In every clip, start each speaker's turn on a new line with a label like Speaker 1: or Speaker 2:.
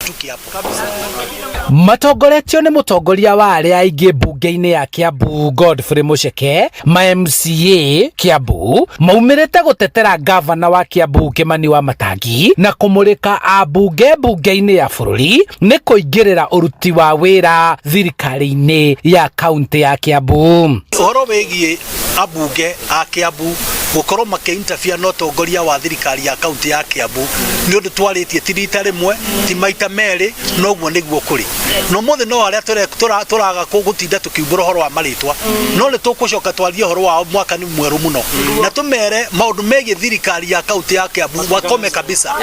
Speaker 1: tu Kiambu.
Speaker 2: Matongoretio nĩ mũtongoria wa arĩa aingĩ mbunge-inĩ ya Kiambu Godfrey Muceke, ma MCA Kiambu maumĩrĩte gũtetera gavana wa Kiambu Kimani Wamatangi na kũmũrĩka ambunge mbunge-inĩ ya bũrũri nĩ kũingĩrĩra ũruti wa wĩra thirikari-inĩ ya kaũnti ya Kiambu.
Speaker 1: Ũhoro wĩgiĩ ambunge a Kiambu gũkorwo makĩinterfere na ũtongoria wa thirikari ya kaũnti ya Kiambu nĩ ũndũ twarĩtie ti rita rĩmwe ti maita merĩ na ũguo nĩguo kũrĩ. No mũthĩ no arĩa tũraga gũtinda tũkiumbũra ũhoro wa marĩtwa no nĩ tũkũcoka twarie ũhoro wa mwaka nĩ mwerũ mũno na tũmere maũndũ megiĩ thirikari ya kaũnti ya Kiambu wakome kabisa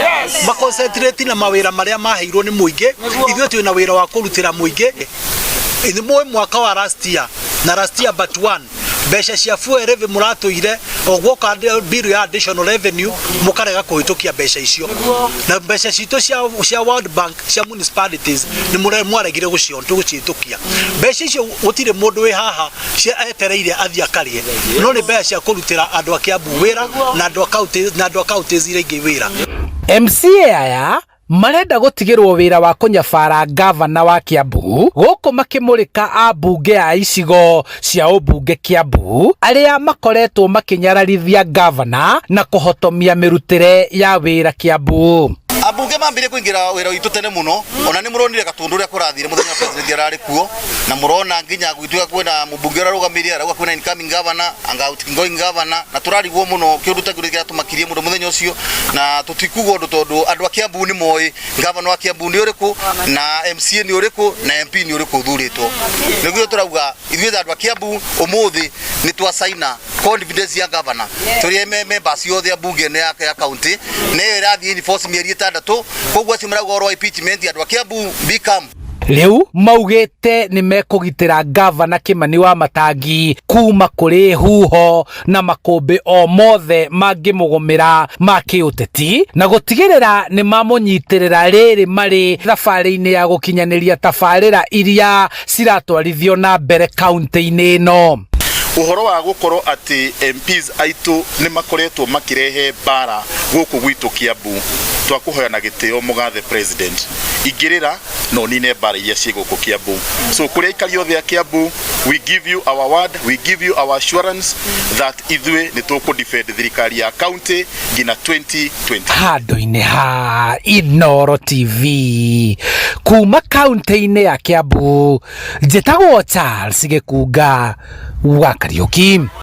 Speaker 1: maconcentrate na mawĩra marĩa maheirwo nĩ mũingĩ. Ithuĩ twĩna wĩra wa kũrutĩra mũingĩ. Nĩ mũĩ mwaka wa last year but one mbeca cia fuel levy mũratũire ogwoka bill ya additional revenue mũkarega kũhĩtũkia mbeca icio na mbeca citũ cia World Bank cia municipalities nĩ mwaregire gũcihĩtũkia. Mbeca icio gũtirĩ mũndũ wĩ haha etereire athiĩ akarĩe no nĩ mbeca cia kũrutĩra andũ a Kiambu wĩra na andũ a kaũntĩ iria ingĩ wĩra.
Speaker 2: MCA aya marenda gũtigĩrwo wĩra wa kũnyabara gavana wa Kiambu gũkũ makĩmũrĩka ambunge a icigo cia ũmbunge Kiambu arĩa makoretwo makĩnyararithia gavana na kũhotomia mĩrutĩre ya wĩra Kiambu.
Speaker 3: Ambunge mambire kuingira wira witu tene muno ona ni muronire gatundu ria kurathire muthenya president arari kuo na murona nginya gwituka kwena mubunge ararugamiria arauga kwena incoming governor anga outgoing governor na turarigwo muno kiundu tagiria tumakirie mundu muthenya ucio na tutikugo ndu tondu andu a Kiambu ni moi governor wa Kiambu ni uriku na MCA ni uriku na MP ni uriku thuritwo niguo turauga ithuĩ andu a Kiambu umuthi ni twasaina confidence ya governor turi members yothe ya bunge ya county ne irathi enforce mieri koguo cimaraga oro impeachment andu a Kiambu become
Speaker 2: rĩu maugĩte nĩ mekũgitĩra gavana Kimani Wamatangi kuma kũrĩ huho na makũmbĩ o mothe mangĩmũgũmĩra ma kĩũteti na gũtigĩrĩra nĩ mamũnyitĩrĩra rĩrĩ marĩ thabarĩ-inĩ ya gũkinyanĩria tabarĩra iria ciratwarithio na mbere kaũntĩ-inĩ ĩno.
Speaker 4: Uhoro wa gukorwo ati MPs aitu ni makoretwo makirehe bara guku gwitu Kiambu twakuhoyana gitio mugathe president igirira no nine bara iria cie guku Kiambu. So kuria ikari othe a Kiambu, we give you our word, we give you our assurance that ithwe ni tuku defend thirikari ya county ngina 2020.
Speaker 2: Handu-inĩ ha Inooro TV kuma kaũntĩ-inĩ ya Kiambu njĩtagwo Charles Gĩkunga wa Kariũki.